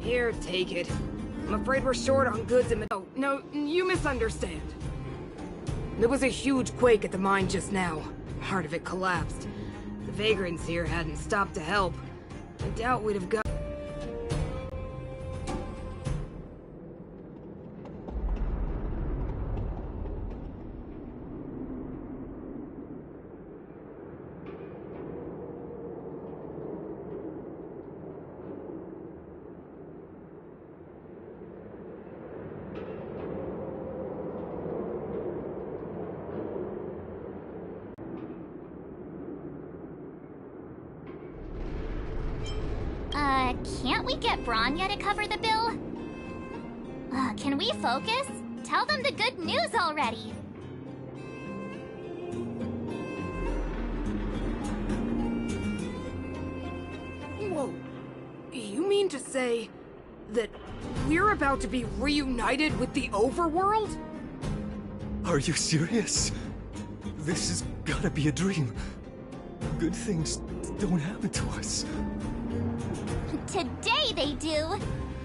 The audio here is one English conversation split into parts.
Here, take it. I'm afraid we're short on goods and... Oh, no, you misunderstand. There was a huge quake at the mine just now. Part of it collapsed. The vagrants here hadn't stopped to help. I doubt we'd have got... Can't we get Bronya to cover the bill? Can we focus? Tell them the good news already. Whoa. You mean to say that we're about to be reunited with the overworld? Are you serious? This has gotta be a dream. Good things don't happen to us. Today they do.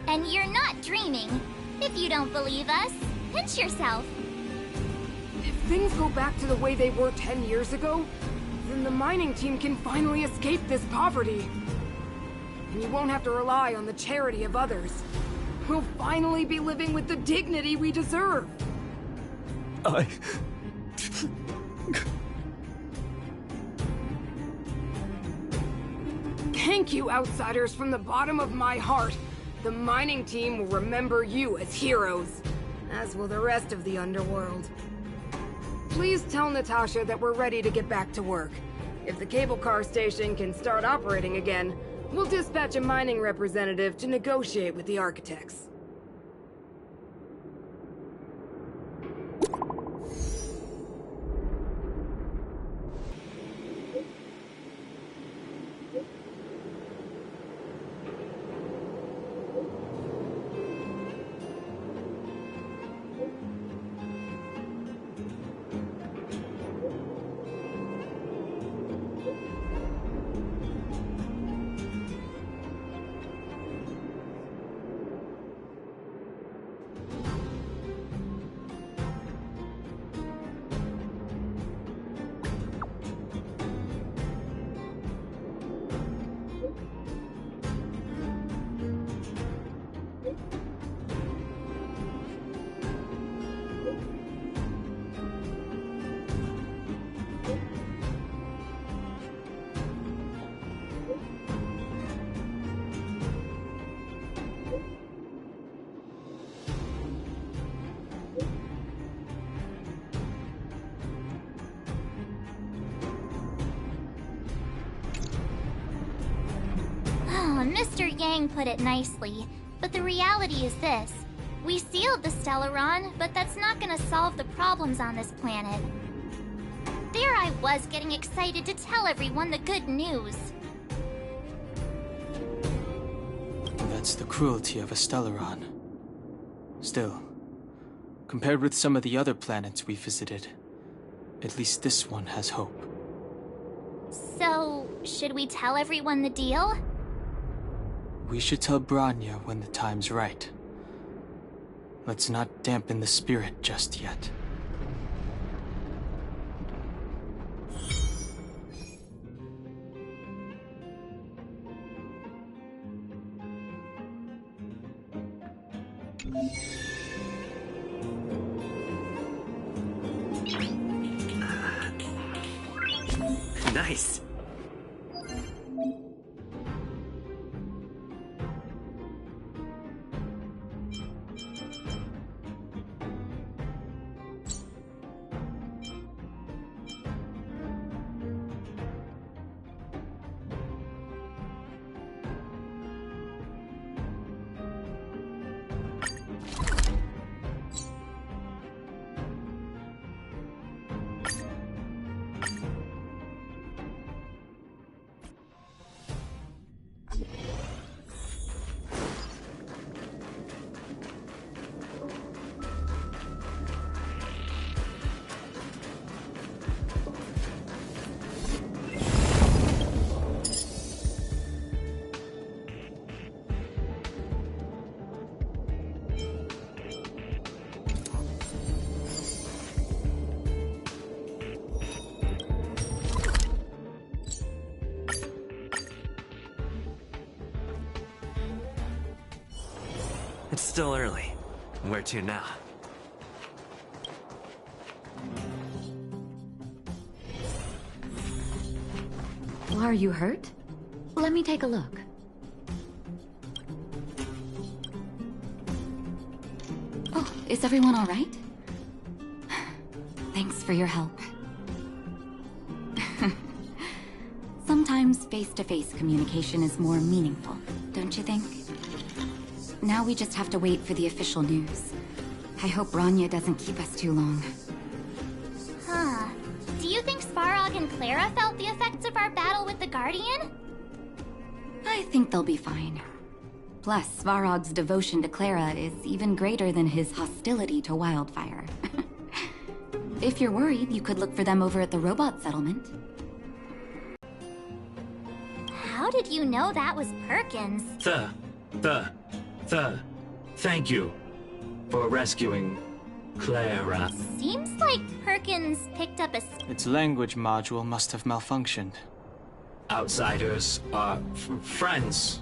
And you're not dreaming. If you don't believe us, pinch yourself. If things go back to the way they were 10 years ago, then the mining team can finally escape this poverty. And you won't have to rely on the charity of others. We'll finally be living with the dignity we deserve. Thank you, outsiders, from the bottom of my heart. The mining team will remember you as heroes, as will the rest of the underworld. Please tell Natasha that we're ready to get back to work. If the cable car station can start operating again, we'll dispatch a mining representative to negotiate with the architects. Mr. Yang put it nicely, but the reality is this. We sealed the Stellaron, but that's not gonna solve the problems on this planet. There I was getting excited to tell everyone the good news. That's the cruelty of a Stellaron. Still, compared with some of the other planets we visited, at least this one has hope. So, should we tell everyone the deal? We should tell Bronya when the time's right. Let's not dampen the spirit just yet. Nice. It's still early. Where to now? Are you hurt? Let me take a look. Oh, is everyone all right? Thanks for your help. Sometimes face-to-face communication is more meaningful, don't you think? Now we just have to wait for the official news. I hope Bronya doesn't keep us too long. Huh. Do you think Svarog and Clara felt the effects of our battle with the Guardian? I think they'll be fine. Plus, Svarog's devotion to Clara is even greater than his hostility to Wildfire. If you're worried, you could look for them over at the robot settlement. How did you know that was Perkins? Thank you for rescuing Clara. Seems like Perkins picked up a... Its language module must have malfunctioned. Outsiders are friends.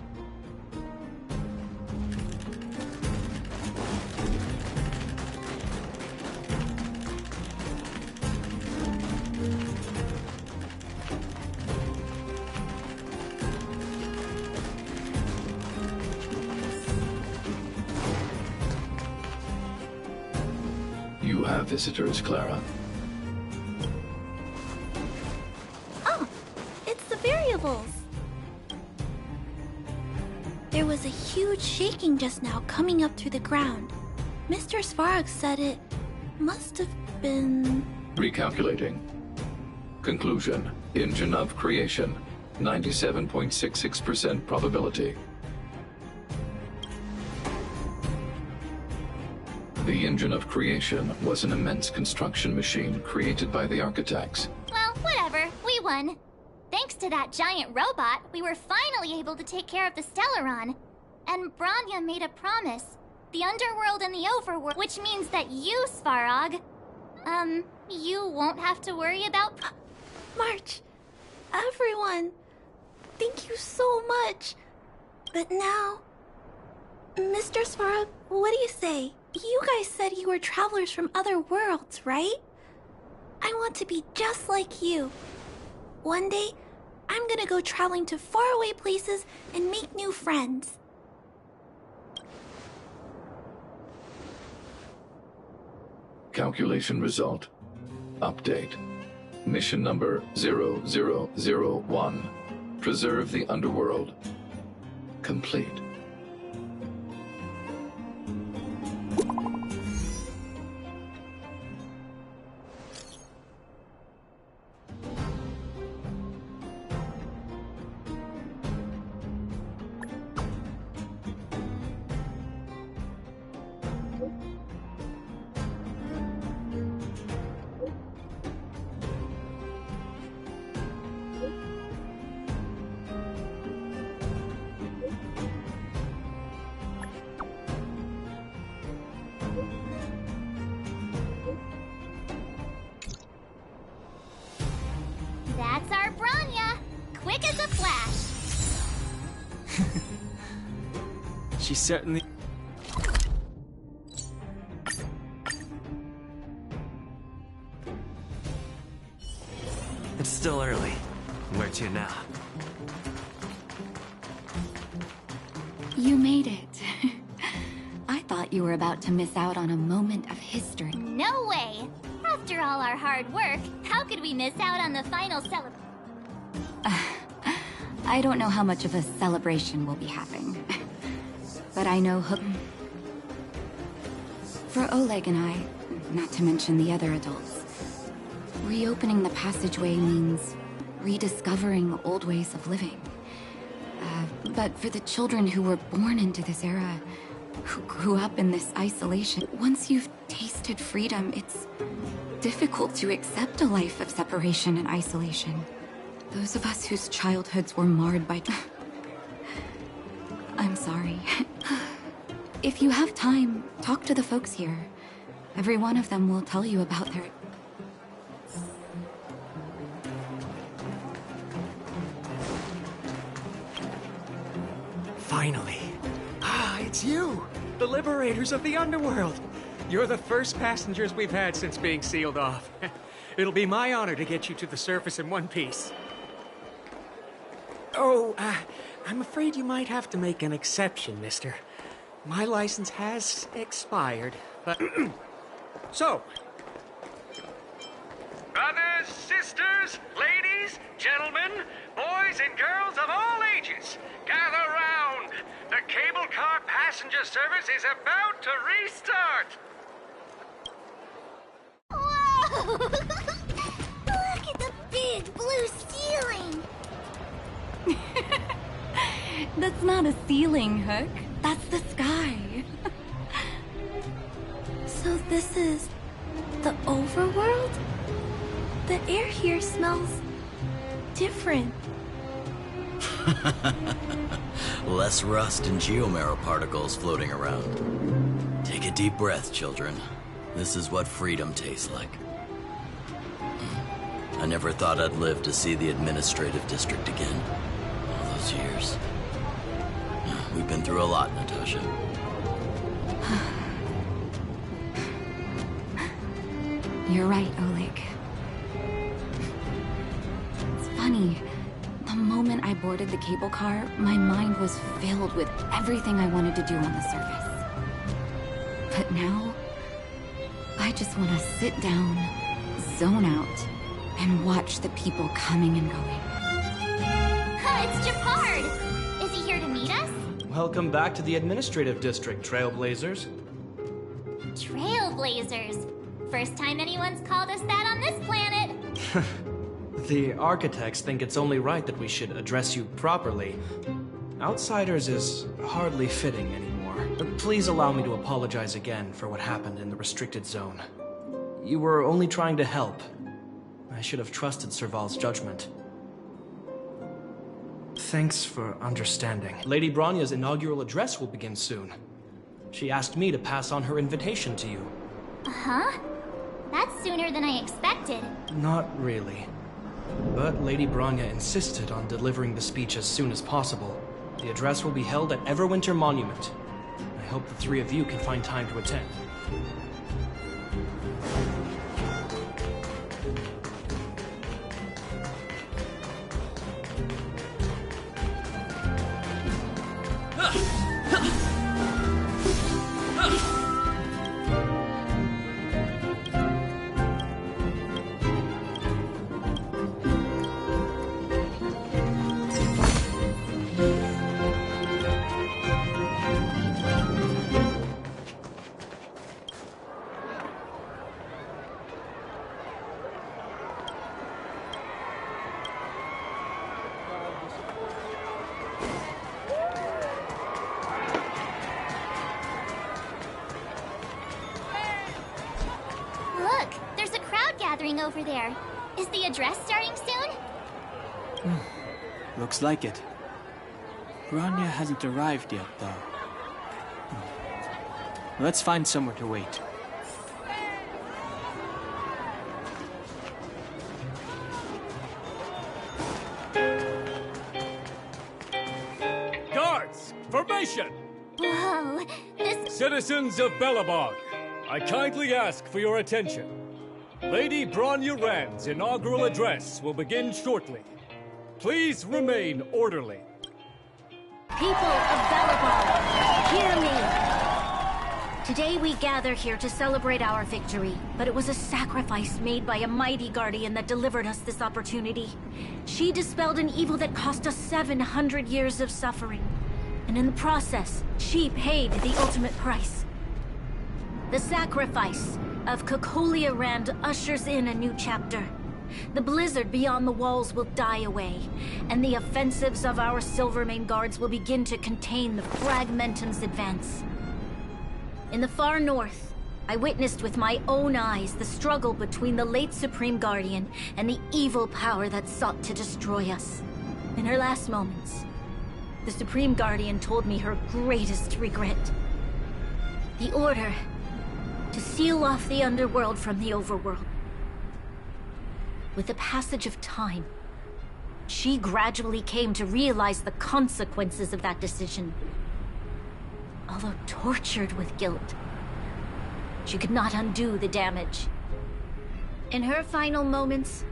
You have visitors, Clara. Oh, it's the variables. There was a huge shaking just now coming up through the ground. Mr. Svarog said it must have been... Recalculating. Conclusion. Engine of creation. 97.66% probability. The engine of creation was an immense construction machine created by the architects. Well, whatever. We won. Thanks to that giant robot, we were finally able to take care of the Stellaron. And Bronya made a promise. The underworld and the overworld, which means that you, Svarog, you won't have to worry about... March, everyone, thank you so much. But now... Mr. Svarog, what do you say? You guys said you were travelers from other worlds, right? I want to be just like you. One day, I'm gonna go traveling to faraway places and make new friends. Calculation result. Update. Mission number 0001. Preserve the underworld. Complete. That's our Bronya! Quick as a flash! She certainly... It's still early. Where to now? You made it. I thought you were about to miss out on a moment of history. No way! After all our hard work, how could we miss out on the final celebration? I don't know how much of a celebration we'll be having. But I know For Oleg and I, not to mention the other adults, reopening the passageway means rediscovering old ways of living. But for the children who were born into this era, who grew up in this isolation, once you've tasted freedom, it's difficult to accept a life of separation and isolation. Those of us whose childhoods were marred by... I'm sorry. If you have time, talk to the folks here. Every one of them will tell you about their... Finally. Ah, it's you! The liberators of the underworld! You're the first passengers we've had since being sealed off. It'll be my honor to get you to the surface in one piece. Oh, I'm afraid you might have to make an exception, mister. My license has expired, but... So... Brothers, sisters, ladies, gentlemen, boys and girls of all ages, gather round! The cable car passenger service is about to restart! Whoa! Look at the big blue ceiling! That's not a ceiling, Hook. That's the sky. So this is the overworld? The air here smells different. Less rust and geomarrow particles floating around. Take a deep breath, children. This is what freedom tastes like. I never thought I'd live to see the administrative district again. All those years. We've been through a lot, Natasha. You're right, Oleg. It's funny. The moment I boarded the cable car, my mind was filled with everything I wanted to do on the surface. But now, I just want to sit down, zone out, and watch the people coming and going. It's Gepard! Is he here to meet us? Welcome back to the administrative district, Trailblazers. Trailblazers. First time anyone's called us that on this planet. The architects think it's only right that we should address you properly. Outsiders is hardly fitting anymore. Please allow me to apologize again for what happened in the restricted zone. You were only trying to help. I should have trusted Serval's judgment. Thanks for understanding. Lady Bronya's inaugural address will begin soon. She asked me to pass on her invitation to you. Uh-huh. That's sooner than I expected. Not really. But Lady Bronya insisted on delivering the speech as soon as possible. The address will be held at Everwinter Monument. I hope the three of you can find time to attend. Over there. Is the address starting soon? Looks like it. Bronya hasn't arrived yet, though. Let's find somewhere to wait. Guards! Formation! Whoa, this... Citizens of Belobog, I kindly ask for your attention. Lady Bronya Rand's inaugural address will begin shortly. Please remain orderly. People of Belobog, hear me! Today we gather here to celebrate our victory, but it was a sacrifice made by a mighty guardian that delivered us this opportunity. She dispelled an evil that cost us 700 years of suffering, and in the process, she paid the ultimate price. The sacrifice of Cocolia Rand ushers in a new chapter. The blizzard beyond the walls will die away, and the offensives of our Silvermane guards will begin to contain the Fragmentum's advance. In the far north, I witnessed with my own eyes the struggle between the late Supreme Guardian and the evil power that sought to destroy us. In her last moments, the Supreme Guardian told me her greatest regret. The order to seal off the underworld from the overworld. With the passage of time, she gradually came to realize the consequences of that decision. although tortured with guilt, she could not undo the damage. In her final moments,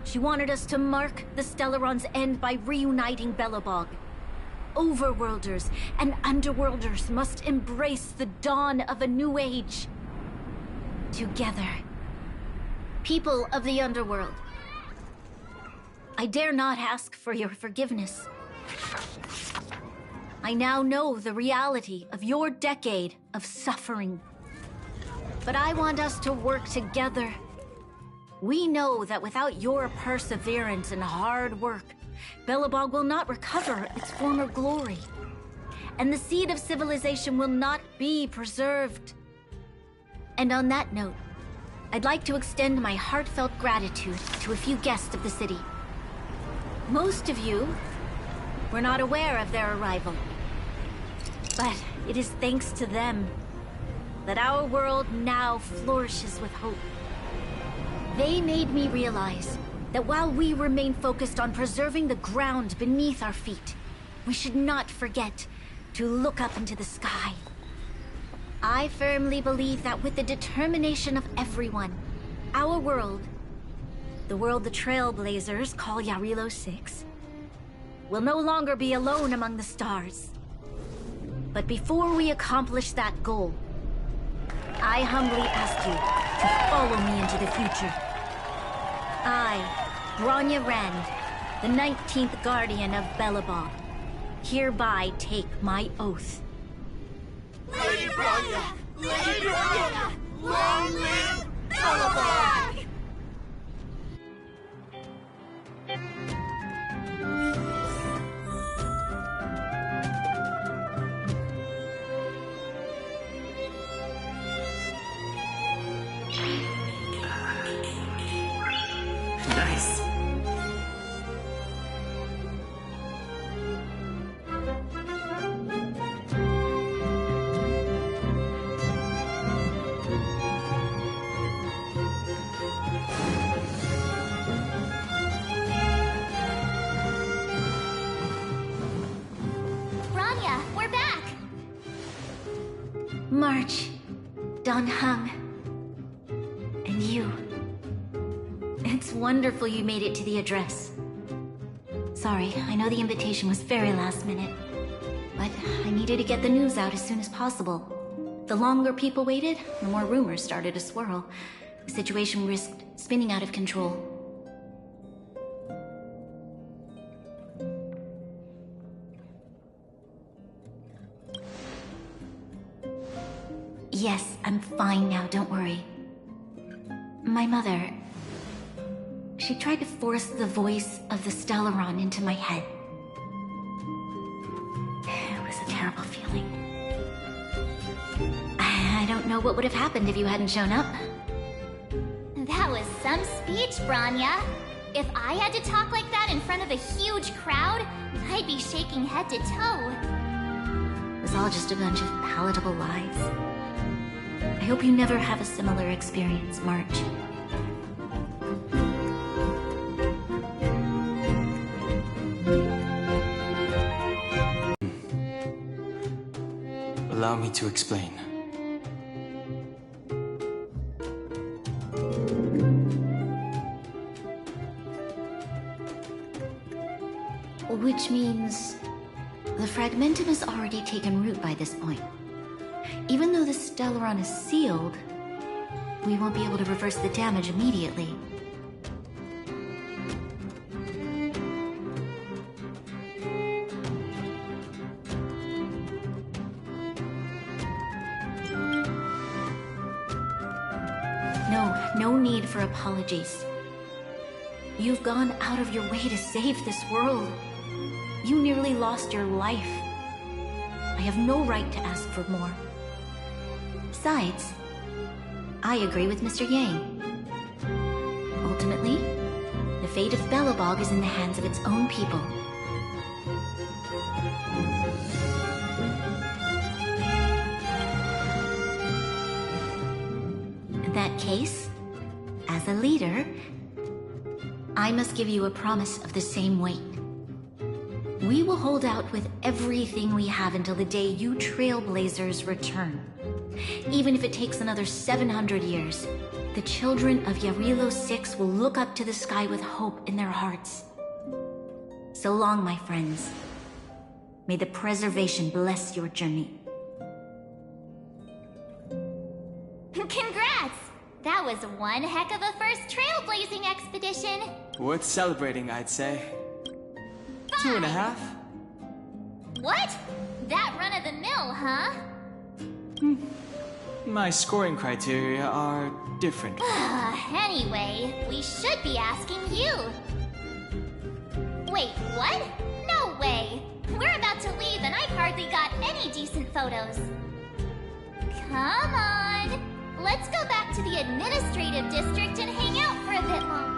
she wanted us to mark the Stellaron's end by reuniting Belobog. Overworlders and Underworlders must embrace the dawn of a new age. Together. People of the Underworld, I dare not ask for your forgiveness. I now know the reality of your decade of suffering. But I want us to work together. We know that without your perseverance and hard work, Belobog will not recover its former glory. And the seed of civilization will not be preserved. And on that note, I'd like to extend my heartfelt gratitude to a few guests of the city. Most of you were not aware of their arrival. But it is thanks to them that our world now flourishes with hope. They made me realize that while we remain focused on preserving the ground beneath our feet, we should not forget to look up into the sky. I firmly believe that with the determination of everyone, our world, the world the Trailblazers call Yarilo 6, will no longer be alone among the stars. But before we accomplish that goal, I humbly ask you to follow me into the future. I, Bronya Rand, the 19th Guardian of Belobog, hereby take my oath. Lady Bronya! Lady Bronya! Long live Belobog! Nice. Bronya, we're back! March, Dan Heng, and you. It's wonderful you made it to the address. Sorry, I know the invitation was very last minute, but I needed to get the news out as soon as possible. The longer people waited, the more rumors started to swirl. The situation risked spinning out of control. Yes, I'm fine now, don't worry. My mother... she tried to force the voice of the Stellaron into my head. It was a terrible feeling. I don't know what would have happened if you hadn't shown up. That was some speech, Bronya. If I had to talk like that in front of a huge crowd, I'd be shaking head to toe. It was all just a bunch of palatable lies. I hope you never have a similar experience, March. Allow me to explain. Which means... the Fragmentum has already taken root by this point. Even though the Stellaron is sealed, we won't be able to reverse the damage immediately. No need for apologies. You've gone out of your way to save this world. You nearly lost your life. I have no right to ask for more. Besides, I agree with Mr. Yang. Ultimately, the fate of Belobog is in the hands of its own people. In that case, as a leader, I must give you a promise of the same weight. We will hold out with everything we have until the day you Trailblazers return. Even if it takes another 700 years, the children of Yarilo 6 will look up to the sky with hope in their hearts. So long, my friends. May the preservation bless your journey. Congrats! That was one heck of a first trailblazing expedition. Worth celebrating, I'd say. 2.5? What? That run-of-the-mill, huh? My scoring criteria are different. Anyway, we should be asking you. Wait, what? No way! We're about to leave and I've hardly got any decent photos. Come on! Let's go back to the administrative district and hang out for a bit longer.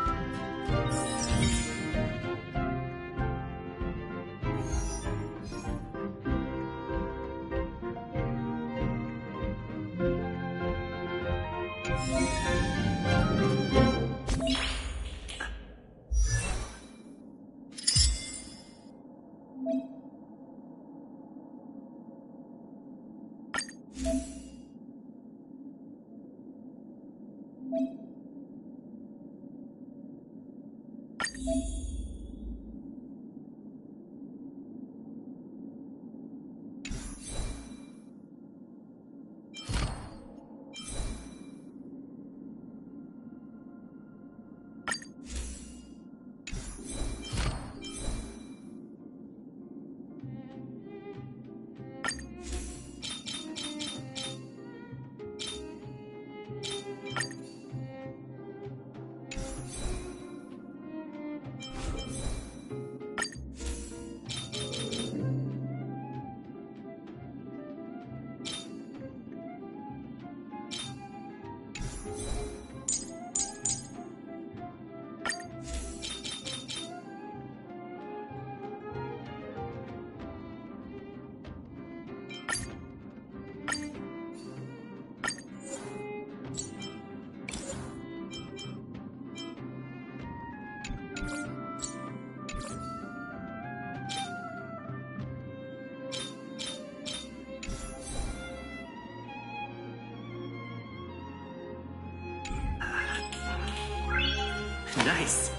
Nice.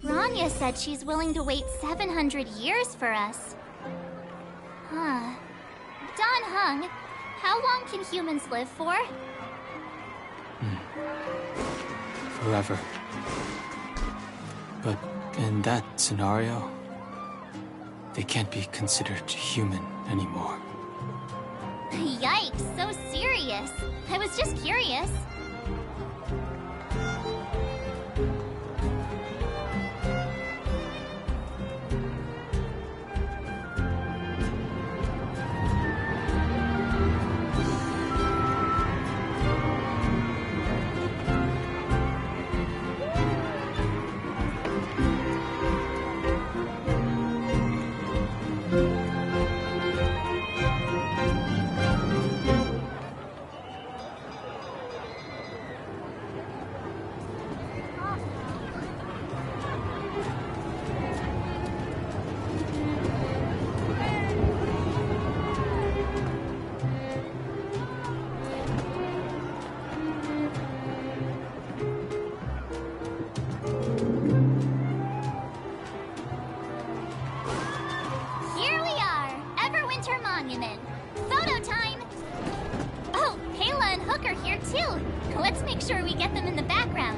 Bronya said she's willing to wait 700 years for us. Huh. Dan Heng, how long can humans live for? Forever. But in that scenario, they can't be considered human anymore. Yikes, so serious. I was just curious. Let's make sure we get them in the background.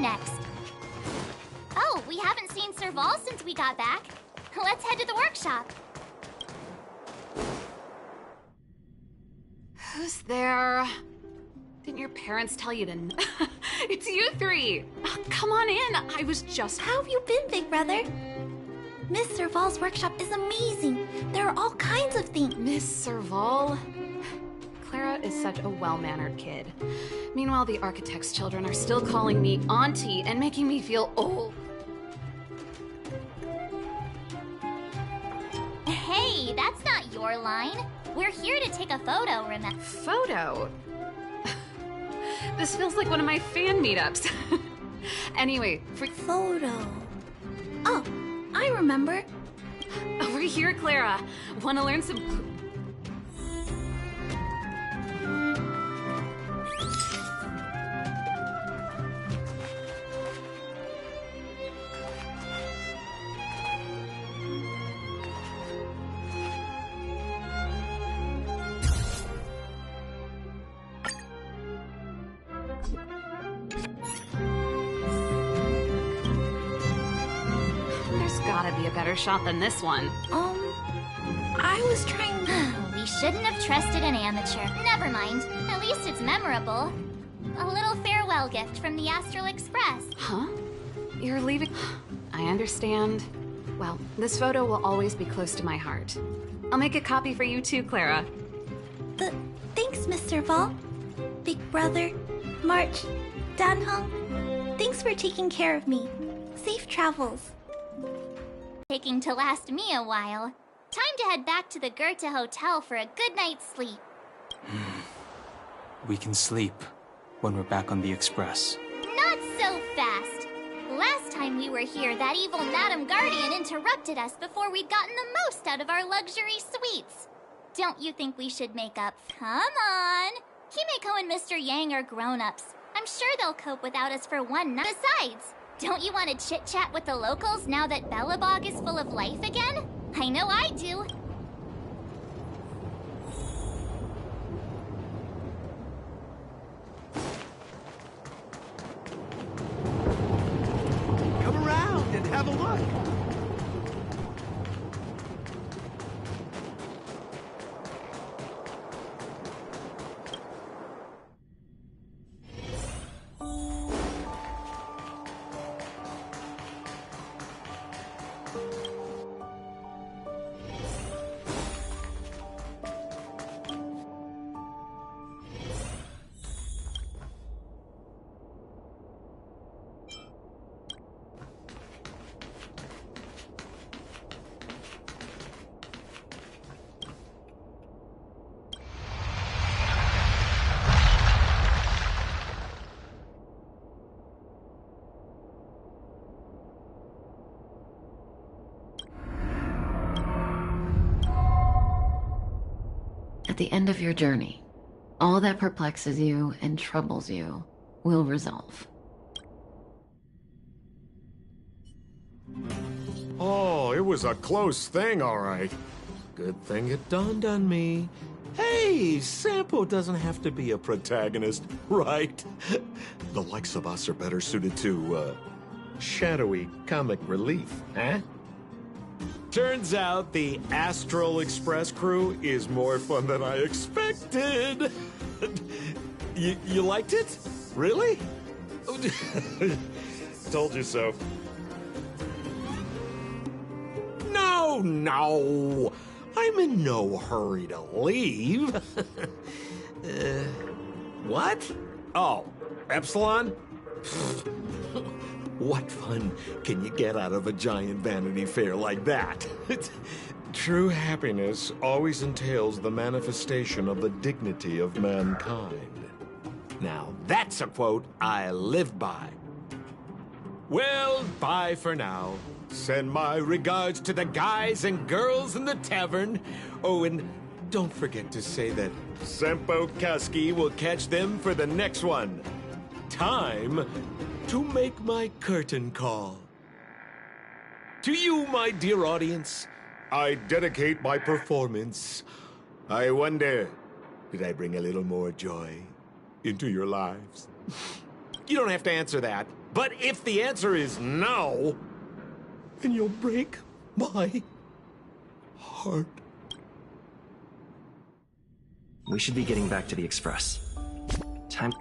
next? Oh, we haven't seen Serval since we got back. Let's head to the workshop. Who's there? Didn't your parents tell you to... It's you three! Oh, come on in, I was just... How have you been, big brother? Miss Serval's workshop is amazing. There are all kinds of things. Miss Serval? Clara is such a well-mannered kid. Meanwhile, the architect's children are still calling me auntie and making me feel old. Hey, that's not your line. We're here to take a photo, remember? Photo? This feels like one of my fan meetups. Anyway, Photo. Oh, I remember. Over here, Clara. Want to learn some... Gotta be a better shot than this one. I was trying... We shouldn't have trusted an amateur. Never mind. At least it's memorable. A little farewell gift from the Astral Express. Huh? You're leaving... I understand. Well, this photo will always be close to my heart. I'll make a copy for you too, Clara. Thanks, Miss Serval. Big brother, March, Danhong. Thanks for taking care of me. Safe travels. Taking to last me a while. Time to head back to the Goethe Hotel for a good night's sleep. We can sleep when we're back on the Express. Not so fast! Last time we were here, that evil Madam Guardian interrupted us before we'd gotten the most out of our luxury suites. Don't you think we should make up? Come on! Himeko and Mr. Yang are grown-ups. I'm sure they'll cope without us for one night. Besides, don't you want to chit-chat with the locals now that Belobog is full of life again? I know I do. Come around and have a look. At the end of your journey, all that perplexes you and troubles you will resolve. Oh, it was a close thing, all right. Good thing it dawned on me. Hey, Sampo doesn't have to be a protagonist, right? The likes of us are better suited to, shadowy comic relief, huh? Turns out the Astral Express crew is more fun than I expected. You liked it? Really? Told you so. No. I'm in no hurry to leave. What? Oh, Epsilon? What fun can you get out of a giant Vanity Fair like that? True happiness always entails the manifestation of the dignity of mankind. Now, that's a quote I live by. Well, bye for now. Send my regards to the guys and girls in the tavern. Oh, and don't forget to say that Sampo Kasky will catch them for the next one. Time to make my curtain call. To you, my dear audience, I dedicate my performance. I wonder, did I bring a little more joy into your lives? You don't have to answer that. But if the answer is no, then you'll break my heart. We should be getting back to the Express. Time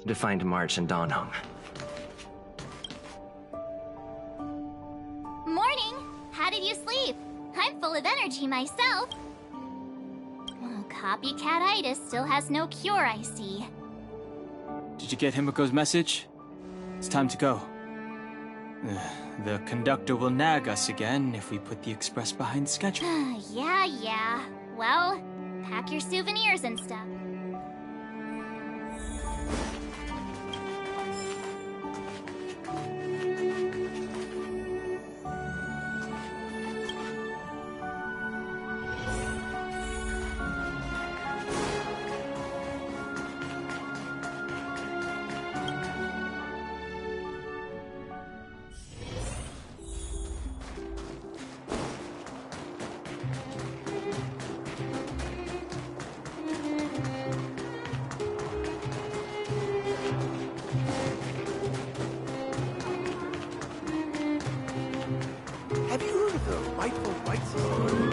to find March and Dawn home. Morning! How did you sleep? I'm full of energy myself. Well, copycat-itis still has no cure, I see. Did you get Himiko's message? It's time to go. The conductor will nag us again if we put the Express behind schedule. Yeah. Well, pack your souvenirs and stuff. Have you heard of the rightful rights authority?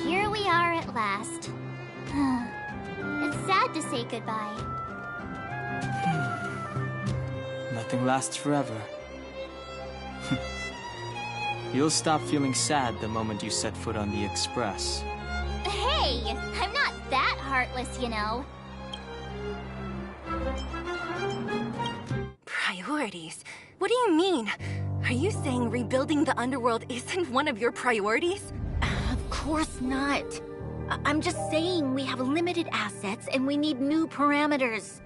Here we are at last. It's sad to say goodbye. Nothing lasts forever. You'll stop feeling sad the moment you set foot on the Express. Hey! I'm not that heartless, you know. Priorities? What do you mean? Are you saying rebuilding the underworld isn't one of your priorities? Of course not. I'm just saying we have limited assets and we need new parameters.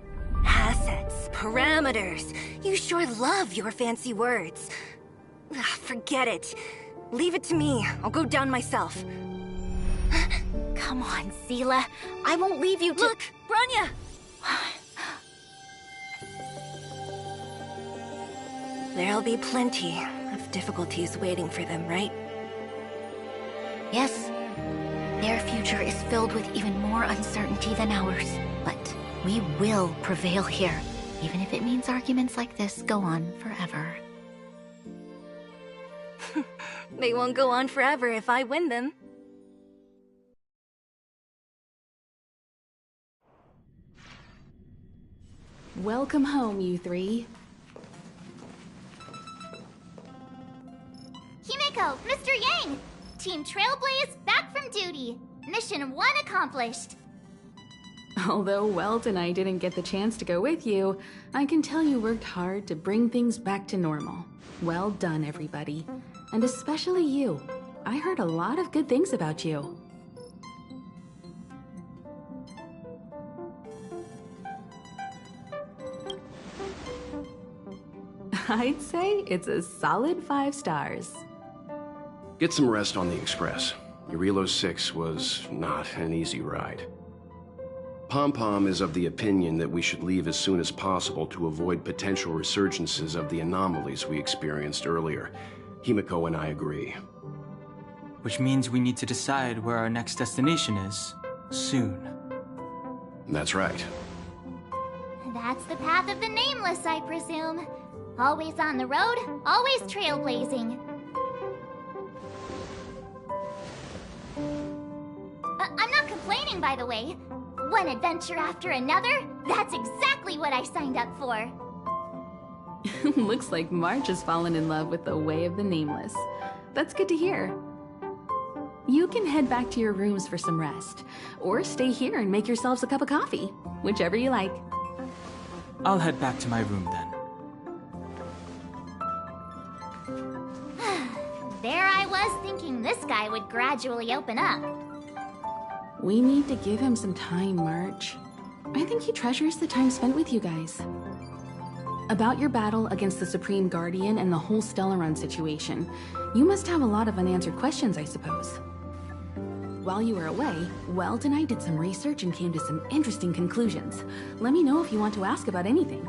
Assets, parameters. You sure love your fancy words. Ugh, forget it. Leave it to me. I'll go down myself. Come on, Seele. I won't leave you to— Look, Bronya! There'll be plenty of difficulties waiting for them, right? Yes. Their future is filled with even more uncertainty than ours. But we will prevail here, even if it means arguments like this go on forever. They won't go on forever if I win them. Welcome home, you three. Himiko, Mr. Yang! Team Trailblaze back from duty. Mission 1 accomplished. Although Welt and I didn't get the chance to go with you, I can tell you worked hard to bring things back to normal. Well done, everybody. And especially you. I heard a lot of good things about you. I'd say it's a solid 5 stars. Get some rest on the Express. Eurilo 6 was not an easy ride. Pom-Pom is of the opinion that we should leave as soon as possible to avoid potential resurgences of the anomalies we experienced earlier. Himiko and I agree. Which means we need to decide where our next destination is, soon. That's right. That's the path of the Nameless, I presume. Always on the road, always trailblazing. I'm not complaining, by the way. One adventure after another, that's exactly what I signed up for. Looks like March has fallen in love with the way of the Nameless. That's good to hear. You can head back to your rooms for some rest, or stay here and make yourselves a cup of coffee, whichever you like. I'll head back to my room then. There I was thinking this guy would gradually open up. We need to give him some time, March. I think he treasures the time spent with you guys. About your battle against the Supreme Guardian and the whole Stellaron situation. You must have a lot of unanswered questions, I suppose. While you were away, Weld and I did some research and came to some interesting conclusions. Let me know if you want to ask about anything.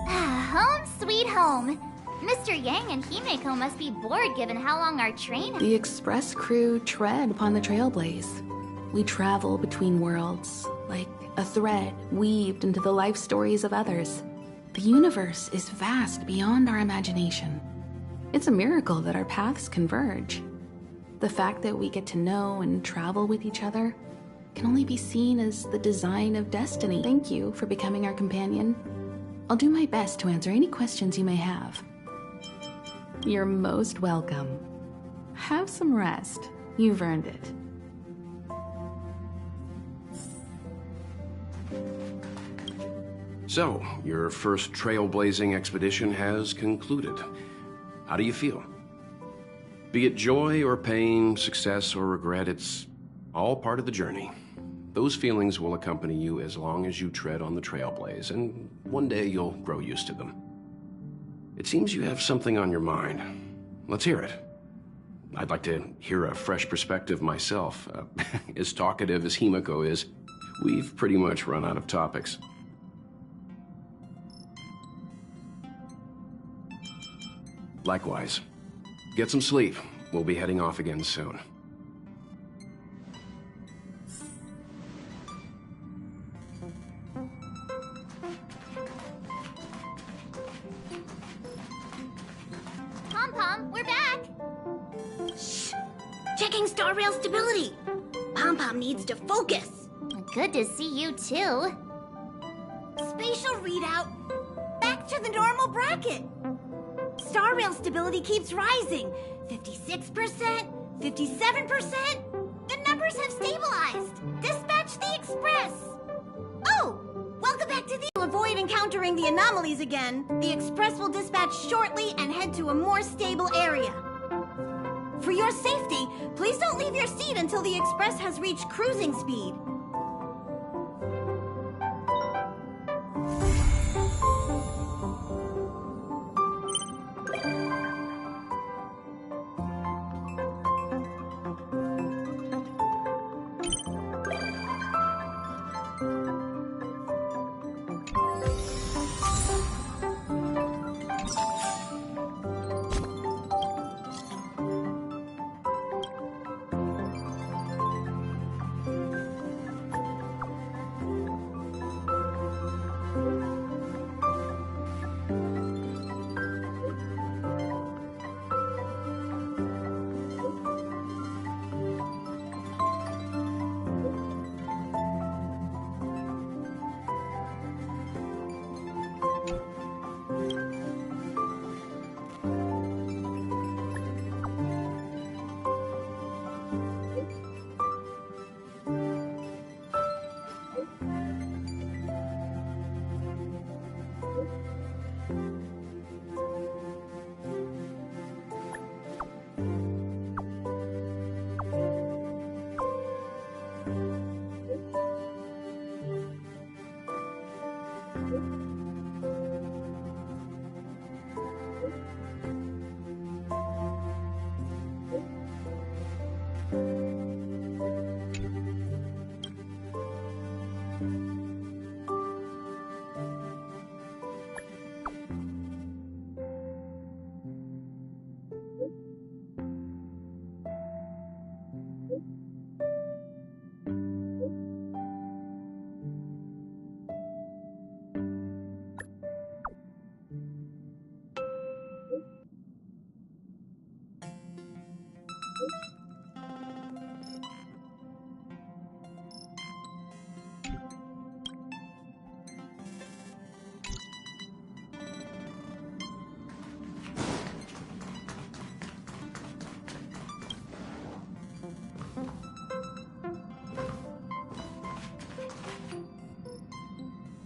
Home sweet home. Mr. Yang and Himeko must be bored given how long our train... The Express crew tread upon the trailblaze. We travel between worlds, like a thread weaved into the life stories of others. The universe is vast beyond our imagination. It's a miracle that our paths converge. The fact that we get to know and travel with each other can only be seen as the design of destiny. Thank you for becoming our companion. I'll do my best to answer any questions you may have. You're most welcome. Have some rest. You've earned it. So, your first trailblazing expedition has concluded. How do you feel? Be it joy or pain, success or regret, it's all part of the journey. Those feelings will accompany you as long as you tread on the trailblaze, and one day you'll grow used to them. It seems you have something on your mind. Let's hear it. I'd like to hear a fresh perspective myself. As talkative as Himeko is, we've pretty much run out of topics. Likewise. Get some sleep. We'll be heading off again soon. Pom-Pom, we're back! Shh! Checking star rail stability! Pom-Pom needs to focus! Good to see you too. Spatial readout! Back to the normal bracket! Star rail stability keeps rising. 56%, 57%. The numbers have stabilized. Dispatch the Express. Oh, welcome back to the... To avoid encountering the anomalies again, the Express will dispatch shortly and head to a more stable area. For your safety, please don't leave your seat until the Express has reached cruising speed.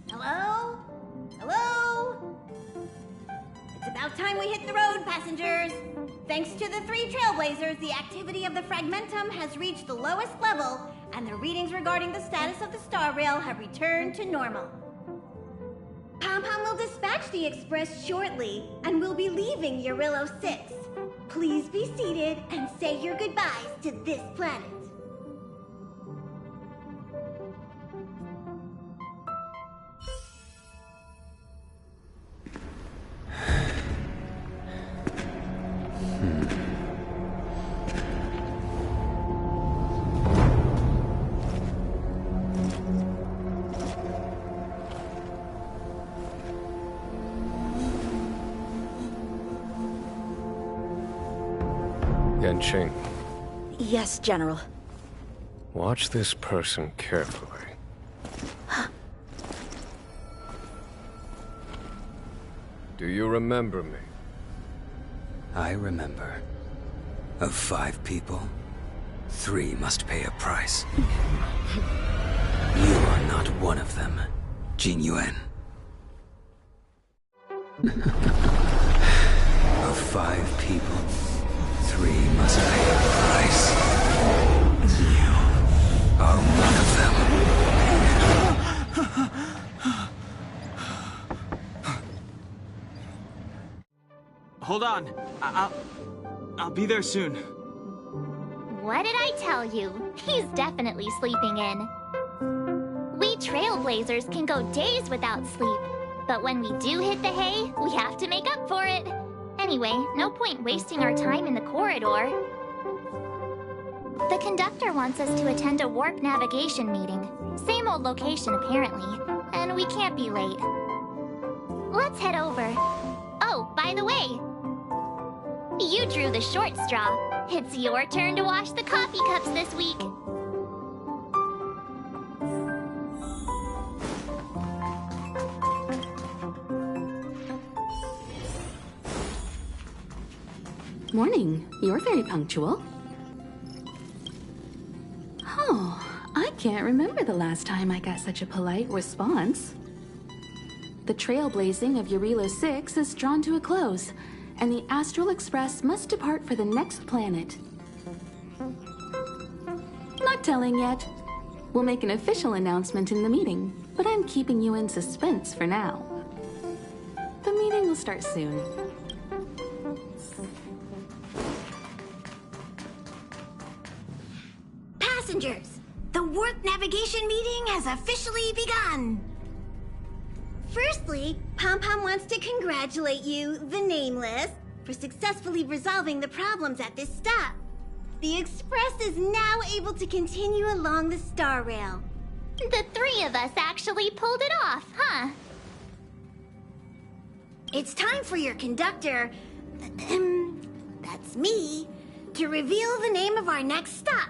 Hello? Hello? It's about time we hit the road, passengers. Thanks to the 3 Trailblazers, the activity of the Fragmentum has reached the lowest level, and the readings regarding the status of the star rail have returned to normal. Pom-Pom will dispatch the Express shortly, and we'll be leaving Eurillo 6. Please be seated and say your goodbyes to this planet. Yanqing, Yes, General. watch this person carefully. Do you remember me? I remember. Of 5 people, 3 must pay a price. You are not one of them, Jin Yuan. Of 5 people, 3 must pay a price. You are one of them. Hold on. I'll be there soon. What did I tell you? He's definitely sleeping in. We Trailblazers can go days without sleep, but when we do hit the hay, we have to make up for it. Anyway, no point wasting our time in the corridor. The conductor wants us to attend a warp navigation meeting. Same old location, apparently, and we can't be late. Let's head over. Oh, by the way, you drew the short straw. It's your turn to wash the coffee cups this week. Morning. You're very punctual. Oh, I can't remember the last time I got such a polite response. The trailblazing of Eurillo 6 is drawn to a close, and the Astral Express must depart for the next planet. Not telling yet. We'll make an official announcement in the meeting, but I'm keeping you in suspense for now. The meeting will start soon. Passengers, the warp navigation meeting has officially begun. Firstly, Pom-Pom wants to congratulate you, the Nameless, for successfully resolving the problems at this stop. The Express is now able to continue along the Star Rail. The 3 of us actually pulled it off, huh? It's time for your conductor, that's me, to reveal the name of our next stop.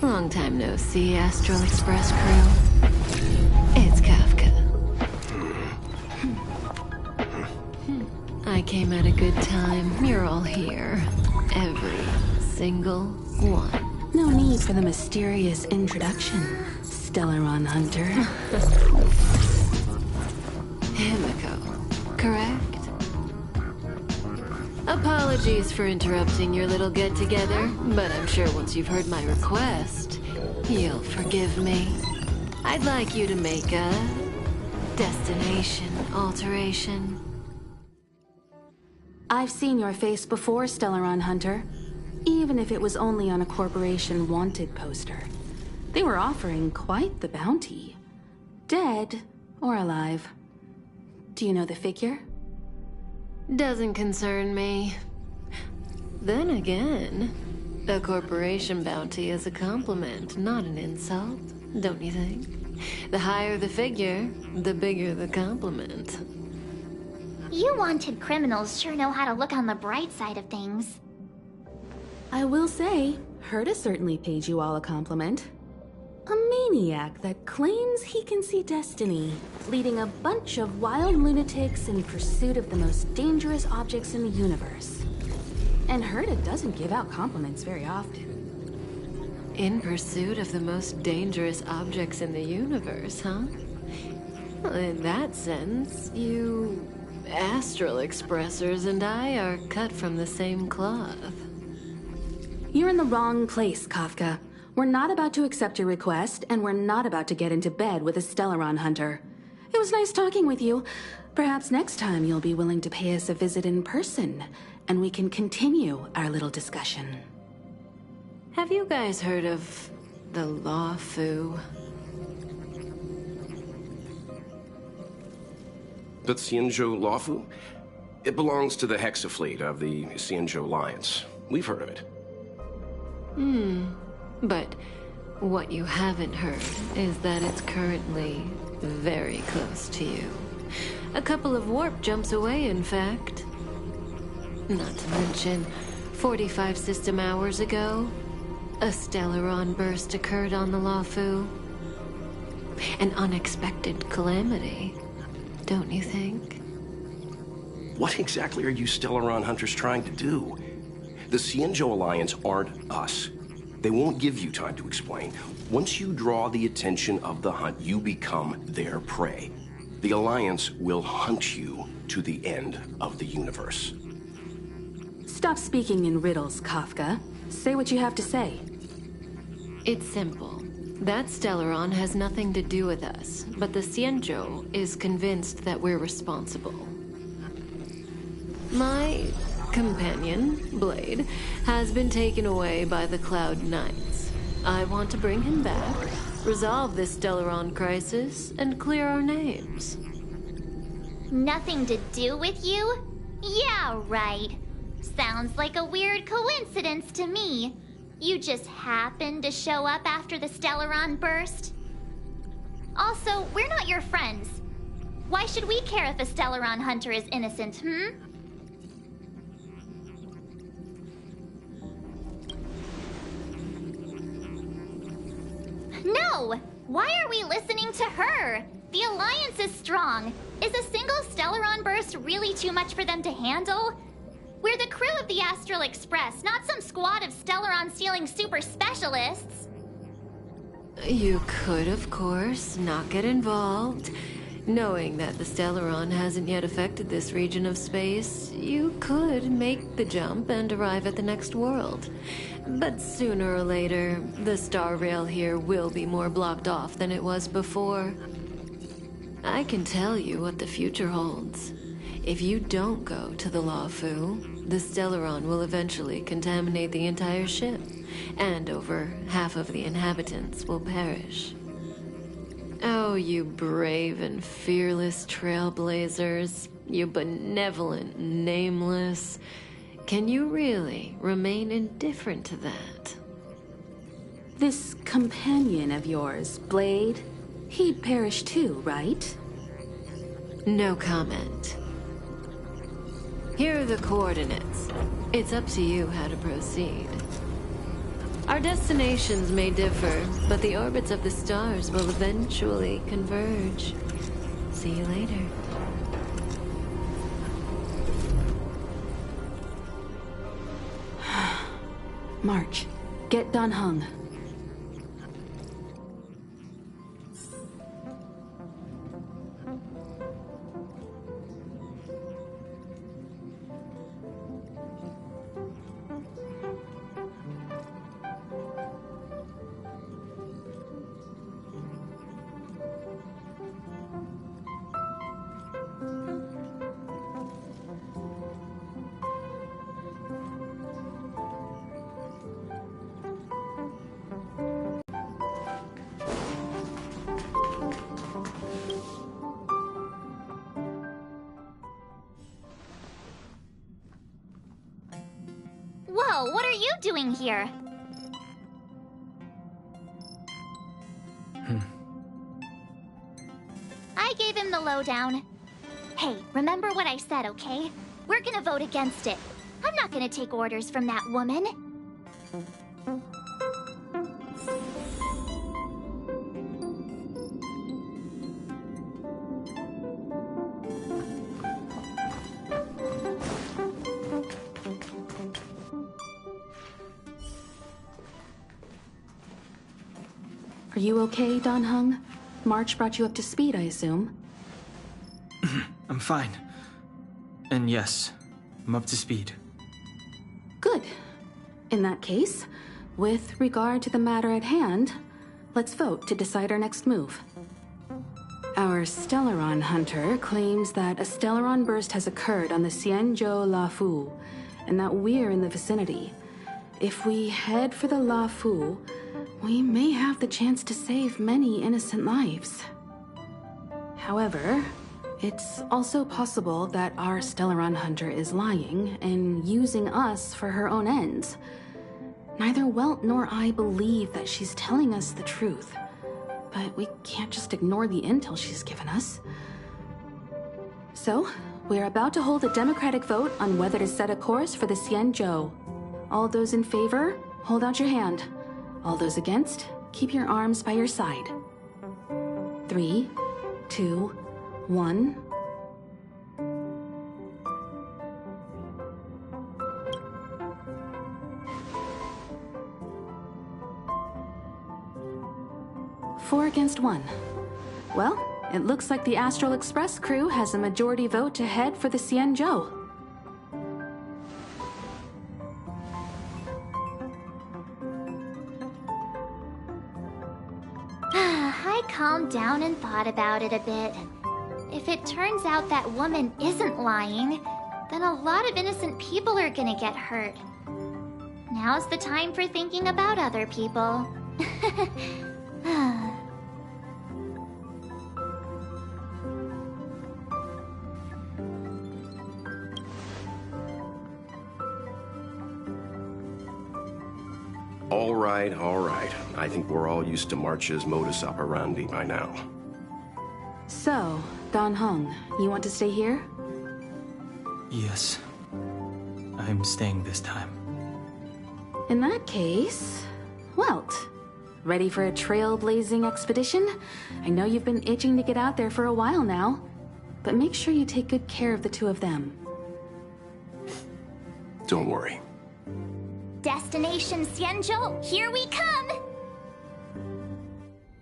Long time no see, Astral Express crew. It's Kafka. I came at a good time. You're all here. Every single one. No need for the mysterious introduction, Stellaron Hunter. Himiko, correct? Apologies for interrupting your little get-together, but I'm sure once you've heard my request, you'll forgive me. I'd like you to make a destination alteration. I've seen your face before, Stellaron Hunter. Even if it was only on a corporation wanted poster. They were offering quite the bounty. Dead or alive. Do you know the figure? Doesn't concern me. Then again, a corporation bounty is a compliment, not an insult, don't you think? The higher the figure, the bigger the compliment. You wanted criminals sure know how to look on the bright side of things. I will say, Herta certainly paid you all a compliment. A maniac that claims he can see destiny, leading a bunch of wild lunatics in pursuit of the most dangerous objects in the universe. And Herta doesn't give out compliments very often. In pursuit of the most dangerous objects in the universe, huh? Well, in that sense, you Astral Expressers and I are cut from the same cloth. You're in the wrong place, Kafka. We're not about to accept your request, and we're not about to get into bed with a Stellaron Hunter. It was nice talking with you. Perhaps next time you'll be willing to pay us a visit in person, and we can continue our little discussion. Have you guys heard of the Luofu? The Xianzhou Luofu? It belongs to the Hexafleet of the Xianzhou Alliance. We've heard of it. But what you haven't heard is that it's currently very close to you. A couple of warp jumps away, in fact. Not to mention, 45 system hours ago, a Stellaron burst occurred on the Luofu. An unexpected calamity, don't you think? What exactly are you Stellaron hunters trying to do? The Xianzhou Alliance aren't us. They won't give you time to explain. Once you draw the attention of the hunt, you become their prey. The Alliance will hunt you to the end of the universe. Stop speaking in riddles, Kafka. Say what you have to say. It's simple. That Stellaron has nothing to do with us, but the Xianzhou is convinced that we're responsible. My companion, Blade, has been taken away by the Cloud Knights. I want to bring him back, resolve this Stellaron crisis, and clear our names. Nothing to do with you? Yeah, right. Sounds like a weird coincidence to me. You just happened to show up after the Stellaron burst? Also, we're not your friends. Why should we care if a Stellaron hunter is innocent, No! Why are we listening to her? The Alliance is strong. Is a single Stellaron burst really too much for them to handle? We're the crew of the Astral Express, not some squad of Stellaron-stealing super specialists. You could, of course, not get involved. Knowing that the Stellaron hasn't yet affected this region of space, you could make the jump and arrive at the next world. But sooner or later, the star rail here will be more blocked off than it was before. I can tell you what the future holds. If you don't go to the Luofu, the Stellaron will eventually contaminate the entire ship, and over half of the inhabitants will perish. Oh, you brave and fearless trailblazers, you benevolent nameless. Can you really remain indifferent to that? This companion of yours, Blade, he'd perish too, right? No comment. Here are the coordinates. It's up to you how to proceed. Our destinations may differ, but the orbits of the stars will eventually converge. See you later. March, get Dan Heng. Whoa, what are you doing here? I gave him the lowdown. Hey, remember what I said, okay? We're gonna vote against it. I'm not gonna take orders from that woman. Are you okay, Dan Heng? March brought you up to speed, I assume. I'm fine. And yes, I'm up to speed. Good. In that case, with regard to the matter at hand, let's vote to decide our next move. Our Stellaron hunter claims that a Stellaron burst has occurred on the Xianzhou Lafu, and that we're in the vicinity. If we head for the Lafu, we may have the chance to save many innocent lives. However, it's also possible that our Stellaron hunter is lying and using us for her own ends. Neither Welt nor I believe that she's telling us the truth, but we can't just ignore the intel she's given us. So, we're about to hold a democratic vote on whether to set a course for the Xianzhou. All those in favor, hold out your hand. All those against, keep your arms by your side. 3, 2, 1. Four against 1. Well, it looks like the Astral Express crew has a majority vote to head for the Xianzhou. I calmed down and thought about it a bit. If it turns out that woman isn't lying, then a lot of innocent people are gonna get hurt. Now's the time for thinking about other people. All right. I think we're all used to March's modus operandi by now. So, Dan Heng, you want to stay here? Yes. I'm staying this time. In that case, Welt, ready for a trailblazing expedition? I know you've been itching to get out there for a while now, but make sure you take good care of the two of them. Don't worry. Destination Xianzhou, here we come!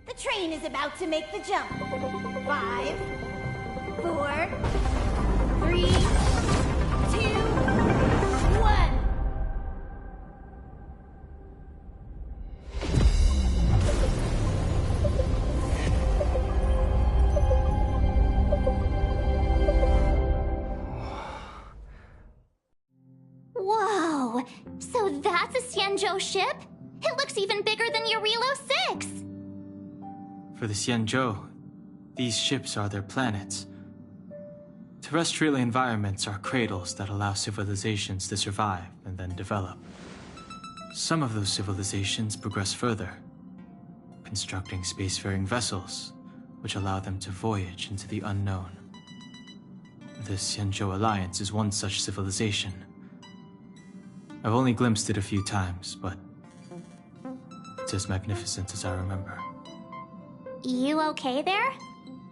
The train is about to make the jump. 5, 4, 3, 2, 1. Whoa! So that's a Xianzhou ship? It looks even bigger than Eurilo 6! For the Xianzhou, these ships are their planets. Terrestrial environments are cradles that allow civilizations to survive and then develop. Some of those civilizations progress further, constructing spacefaring vessels, which allow them to voyage into the unknown. The Xianzhou Alliance is one such civilization. I've only glimpsed it a few times, but it's as magnificent as I remember. You okay there?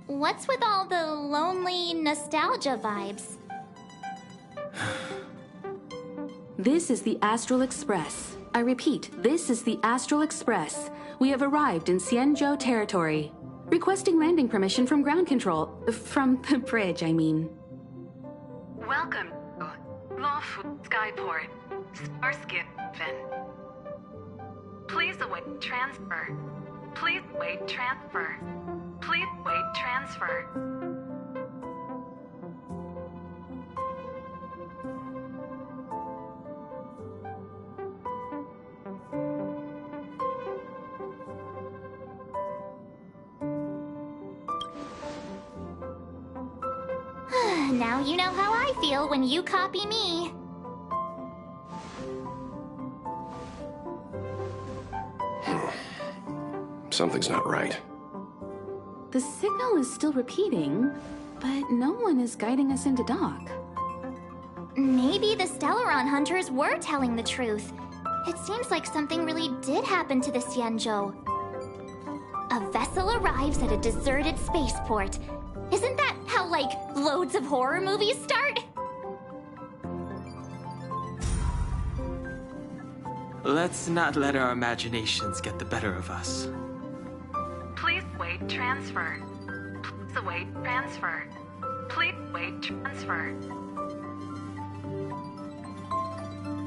What's with all the lonely nostalgia vibes? This is the Astral Express. I repeat, this is the Astral Express. We have arrived in Xianzhou territory. Requesting landing permission from ground control. From the bridge, I mean. Welcome to Lawfu Skyport, Starskin Fin. Please await transfer. Please wait transfer. Please wait transfer. Now you know how I feel when you copy me. Something's not right. The signal is still repeating, but no one is guiding us into dock. Maybe the Stellaron hunters were telling the truth. It seems like something really did happen to the Xianzhou. A vessel arrives at a deserted spaceport. Isn't that how, like, loads of horror movies start? Let's not let our imaginations get the better of us. Please wait transfer. Please await transfer. Please wait transfer.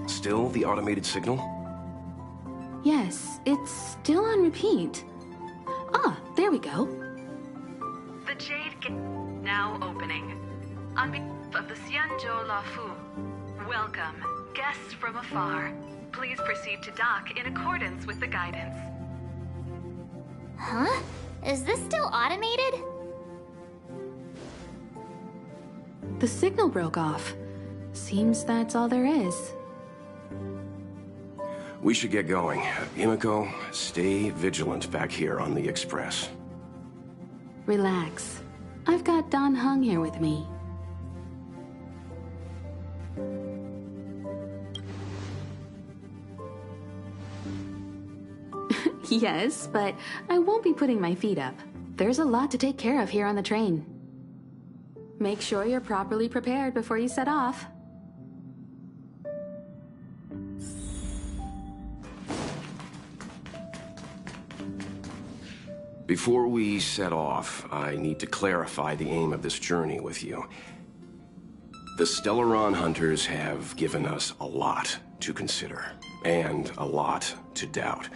Still the automated signal? Yes, it's still on repeat. Ah, there we go. The Jade Gate now opening. On behalf of the Xianzhou Lafu, welcome, guests from afar. Please proceed to dock in accordance with the guidance. Huh? Is this still automated? The signal broke off. Seems that's all there is. We should get going. Himiko, stay vigilant back here on the Express. Relax. I've got Dan Heng here with me. Yes, but I won't be putting my feet up. There's a lot to take care of here on the train. Make sure you're properly prepared before you set off. Before we set off, I need to clarify the aim of this journey with you. The Stellaron hunters have given us a lot to consider, and a lot to doubt.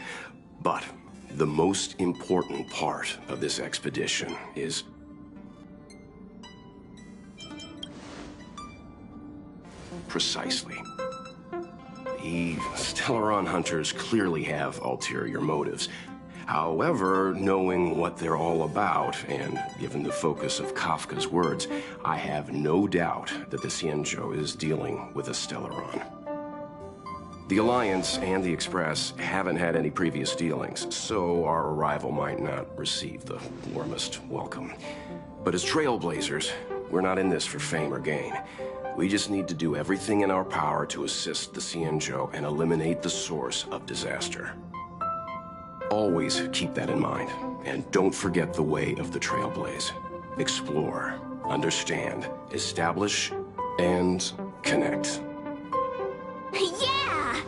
But the most important part of this expedition is... precisely. The Stellaron hunters clearly have ulterior motives. However, knowing what they're all about, and given the focus of Kafka's words, I have no doubt that the Xianzhou is dealing with a Stellaron. The Alliance and the Express haven't had any previous dealings, so our arrival might not receive the warmest welcome. But as trailblazers, we're not in this for fame or gain. We just need to do everything in our power to assist the Xianzhou and eliminate the source of disaster. Always keep that in mind, and don't forget the way of the Trailblaze. Explore, understand, establish, and connect. Yeah!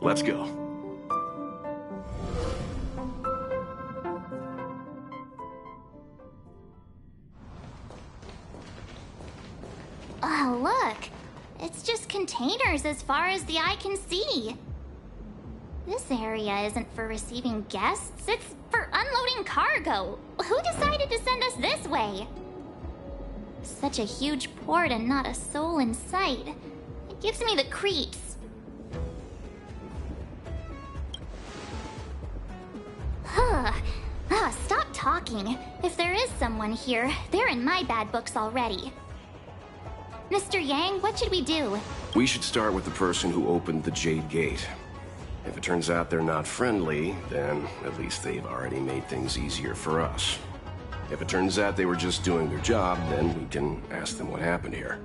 Let's go. Oh, look! It's just containers as far as the eye can see. This area isn't for receiving guests, it's for unloading cargo. Who decided to send us this way? Such a huge port and not a soul in sight. It gives me the creeps. Stop talking. If there is someone here, they're in my bad books already. Mr. Yang, what should we do? We should start with the person who opened the Jade Gate. If it turns out they're not friendly, then at least they've already made things easier for us. If it turns out they were just doing their job, then we can ask them what happened here.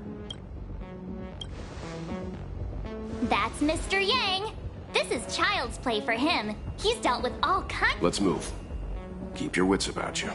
That's Mr. Yang. This is child's play for him. He's dealt with all kinds. Let's move. Keep your wits about you.